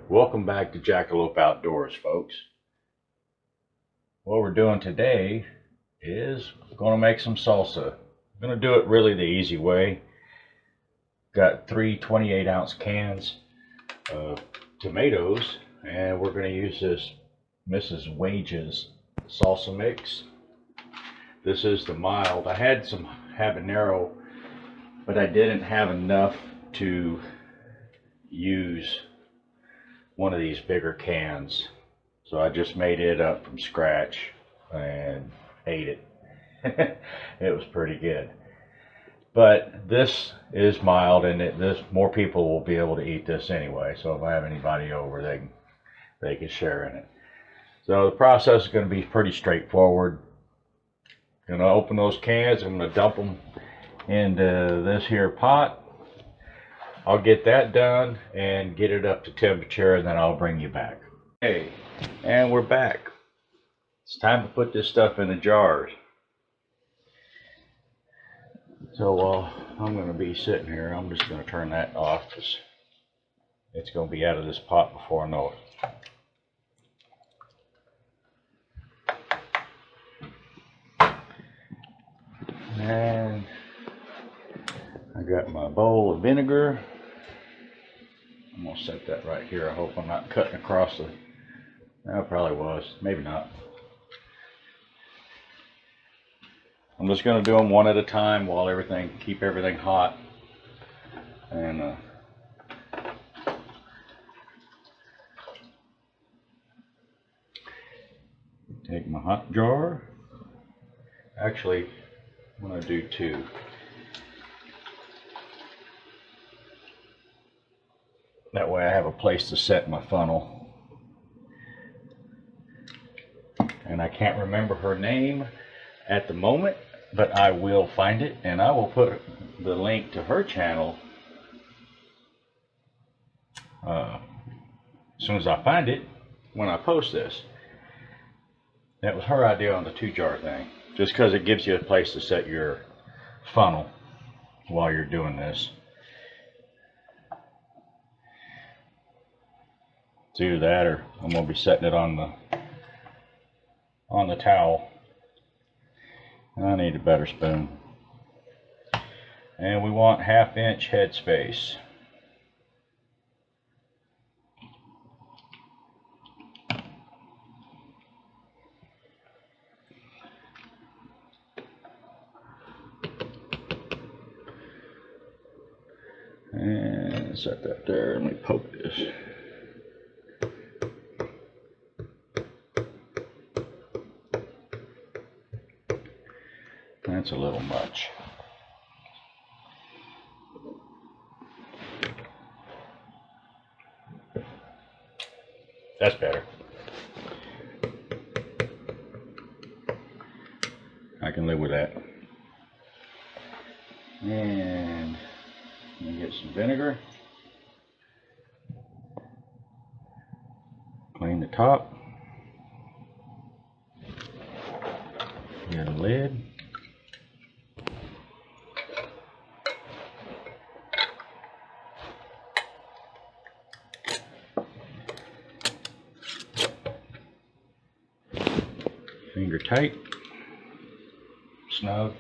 Welcome back to Jackalope Outdoors, folks. What we're doing today is going to make some salsa. I'm going to do it really the easy way. Got three 28-ounce cans of tomatoes, and we're going to use this Mrs. Wage's salsa mix. This is the mild. I had some habanero, but I didn't have enough to use one of these bigger cans, so I just made it up from scratch and ate it. It was pretty good, but this is mild, and this more people will be able to eat this anyway, so if I have anybody over, they can share in it. So the process is going to be pretty straightforward. Going to open those cans. I'm going to dump them into this here pot. I'll get that done and get it up to temperature, and then I'll bring you back. Okay, and we're back. It's time to put this stuff in the jars. So while I'm going to be sitting here, I'm just going to turn that off because it's going to be out of this pot before I know it. And I got my bowl of vinegar. I'm going to set that right here. I hope I'm not cutting across the... I probably was. Maybe not. I'm just going to do them one at a time while keep everything hot. And take my hot jar. Actually, I'm going to do two. That way I have a place to set my funnel. And I can't remember her name at the moment, but I will find it, and I will put the link to her channel as soon as I find it when I post this. That was her idea on the 2-jar thing, just because it gives you a place to set your funnel while you're doing this. Do that, or I'm going to be setting it on the towel. I need a better spoon. And we want 1/2 inch head space. And set that there. Let me poke this. That's a little much. That's better. I can live with that. And let me get some vinegar. Clean the top. Get a lid. Finger tight, snug.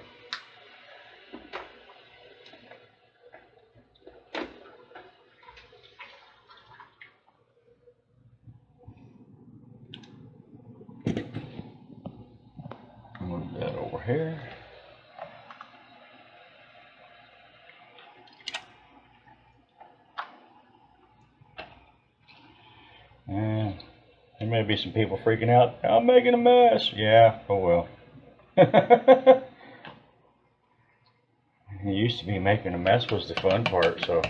Move that over here. And there may be some people freaking out. I'm making a mess. Yeah, oh well. It used to be making a mess was the fun part, so.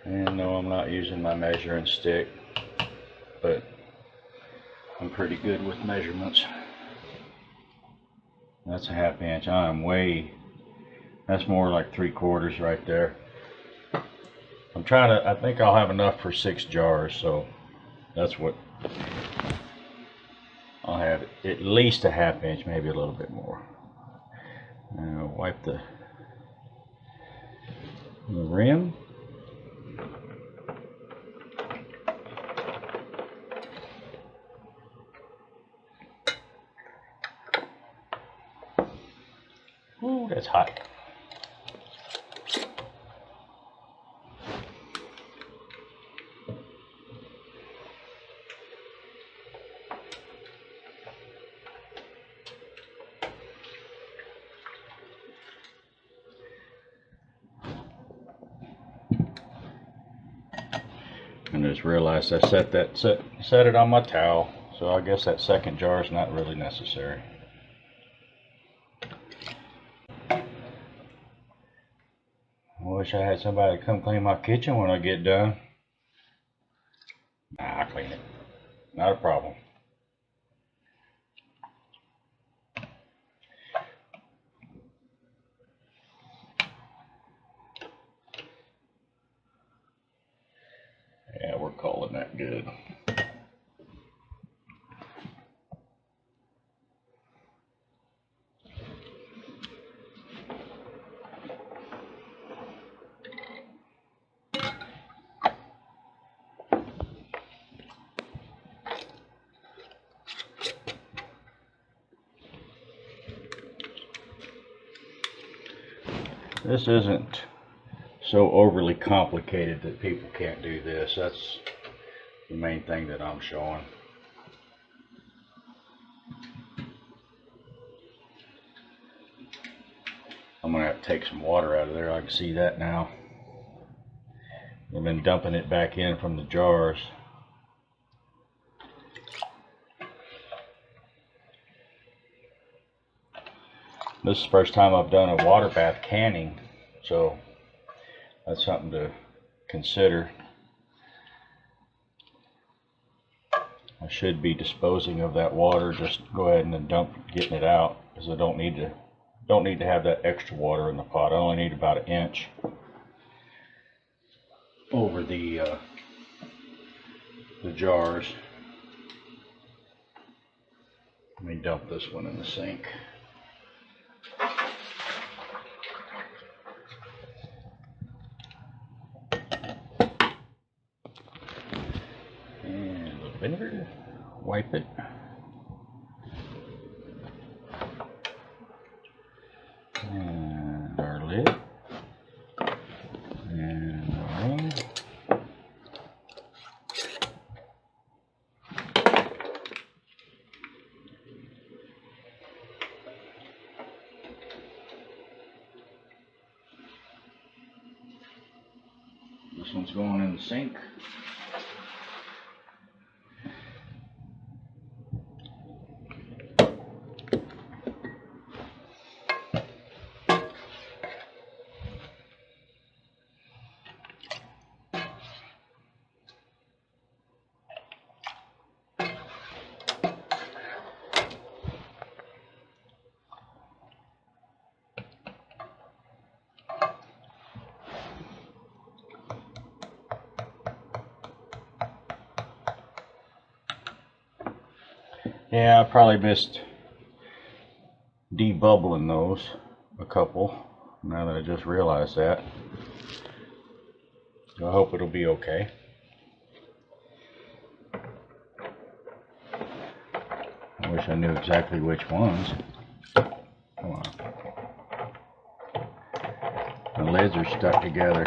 And no, I'm not using my measuring stick, but I'm pretty good with measurements. That's a 1/2 inch. That's more like 3/4 right there. I think I'll have enough for 6 jars, so that's what I'll have at least a ½ inch, maybe a little bit more. Now wipe the rim. Ooh, that's hot. And just realized I set it on my towel, so I guess that second jar is not really necessary. I wish I had somebody come clean my kitchen when I get done. Nah, I'll clean it. Not a problem. Yeah, we're calling that good. This isn't so overly complicated that people can't do this. That's the main thing that I'm showing. I'm gonna have to take some water out of there. I can see that now. I've been dumping it back in from the jars. This is the first time I've done a water bath canning, so that's something to consider. I should be disposing of that water. Just go ahead and getting it out, because I don't need to have that extra water in the pot. I only need about 1 inch over the jars. Let me dump this one in the sink. And a little vinegar. Wipe it. And our lid. And our ring. This one's going in the sink. Yeah, I probably missed debubbling those a couple, now that I just realized that. I hope it'll be okay. I wish I knew exactly which ones. Come on. The lids are stuck together.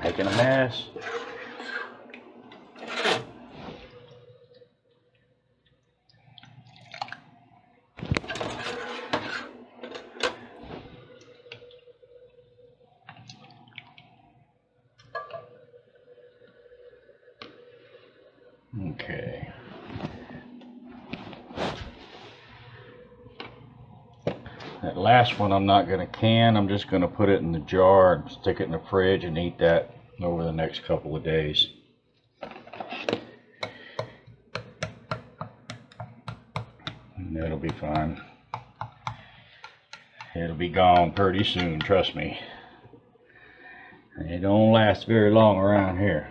Making a mess. That last one I'm not going to can. I'm just going to put it in the jar and stick it in the fridge and eat that over the next couple of days. And it'll be fine. It'll be gone pretty soon, trust me. It don't last very long around here.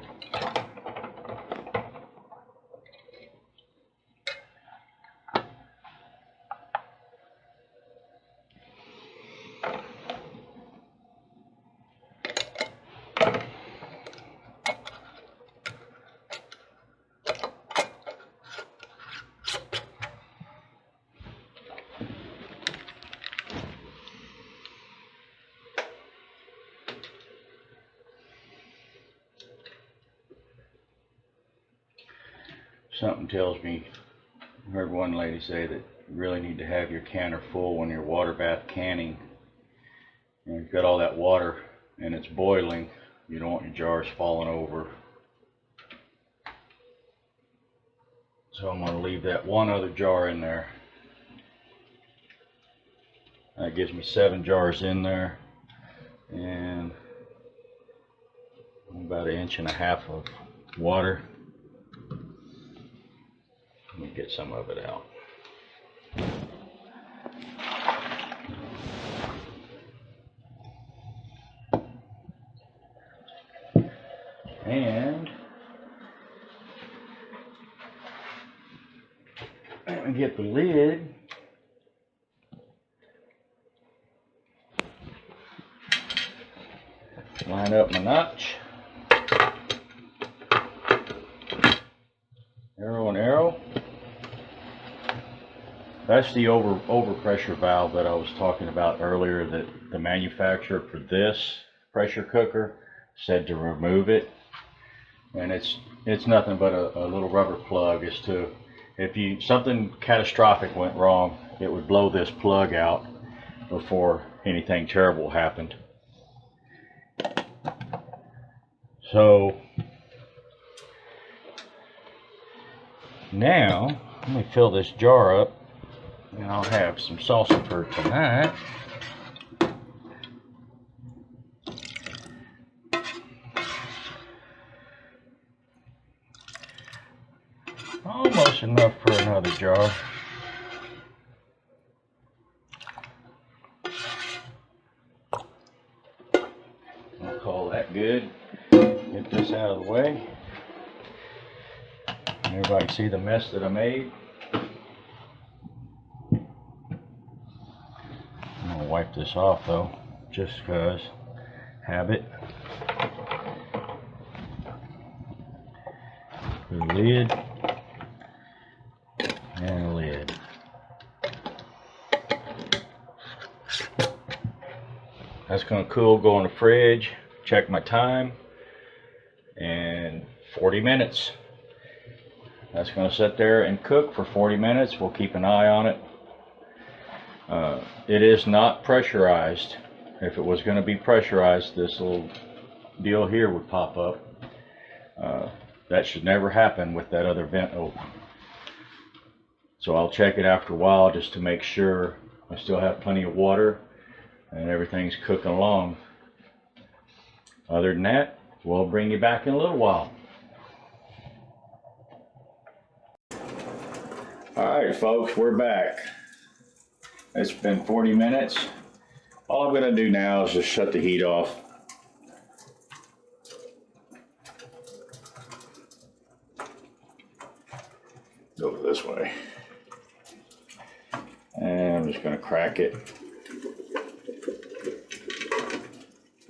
Something tells me, I heard one lady say that you really need to have your canner full when you're water bath canning. And you've got all that water and it's boiling, you don't want your jars falling over. So I'm going to leave that one other jar in there. That gives me 7 jars in there and about 1.5 inches of water. Let me get some of it out. And let me get the lid. Line up my notch. Arrow and arrow. That's the overpressure valve that I was talking about earlier, that the manufacturer for this pressure cooker said to remove it. And it's nothing but a little rubber plug. As to if something catastrophic went wrong, it would blow this plug out before anything terrible happened. So now let me fill this jar up. And I'll have some salsa for tonight. Almost enough for another jar. I'll call that good. Get this out of the way. Everybody can see the mess that I made. Wipe this off though, just because habit. Put a lid and a lid. That's going to cool, go in the fridge. Check my time, and 40 minutes. That's going to sit there and cook for 40 minutes. We'll keep an eye on it. It is not pressurized. If it was going to be pressurized, this little deal here would pop up. That should never happen with that other vent open. So I'll check it after a while just to make sure I still have plenty of water and everything's cooking along. Other than that, we'll bring you back in a little while. Alright folks, we're back. It's been 40 minutes. All I'm going to do now is just shut the heat off. Go this way. And I'm just going to crack it.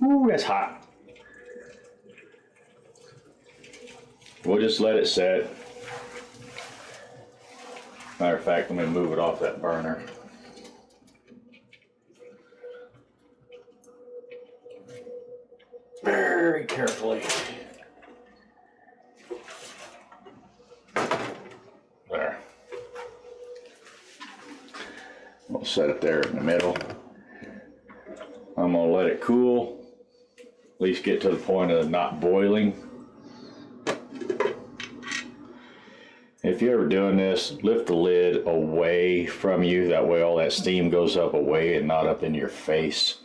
Ooh, that's hot. We'll just let it set. Matter of fact, let me move it off that burner. Very carefully. There. We'll set it there in the middle. I'm going to let it cool. At least get to the point of not boiling. If if you're ever doing this, lift the lid away from you. That way all that steam goes up away and not up in your face.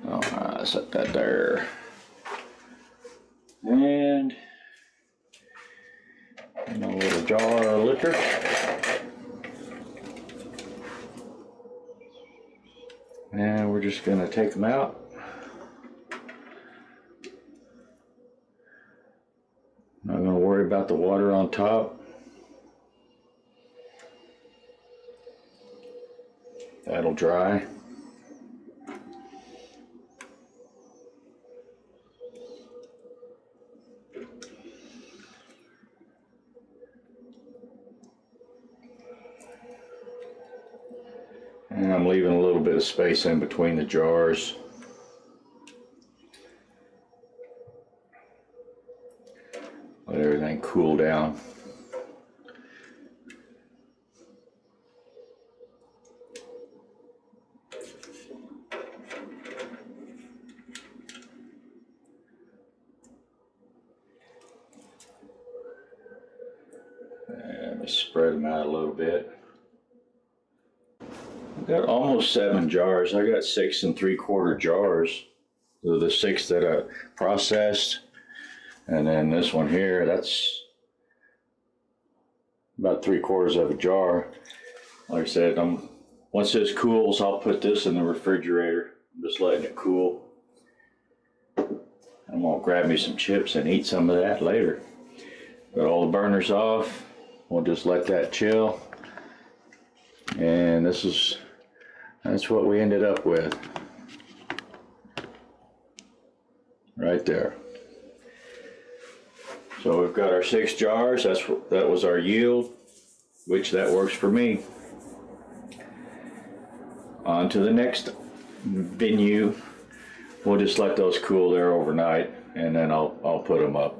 Alright, set that there. And a little jar of liquor. And we're just going to take them out. Not going to worry about the water on top. That'll dry. And I'm leaving a little bit of space in between the jars. Let everything cool down. Let me spread them out a little bit. I've got almost 7 jars. I got 6 3/4 jars. So the 6 that I processed. And then this one here, that's about 3/4 of a jar. Like I said, once this cools, I'll put this in the refrigerator. I'm just letting it cool. I'm gonna grab me some chips and eat some of that later. Got all the burners off. We'll just let that chill. And that's what we ended up with. Right there. So we've got our 6 jars. That was our yield, which that works for me. On to the next venue. We'll just let those cool there overnight, and then I'll put them up.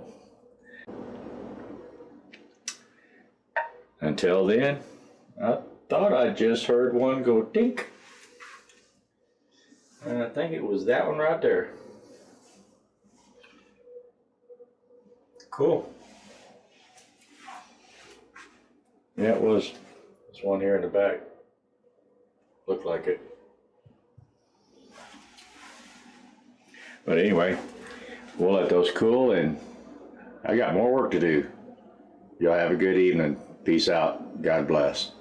Until then, I thought I just heard one go dink. And I think it was that one right there. Cool. Yeah, it was. There's one here in the back. Looked like it. But anyway, we'll let those cool, and I got more work to do. Y'all have a good evening. Peace out. God bless.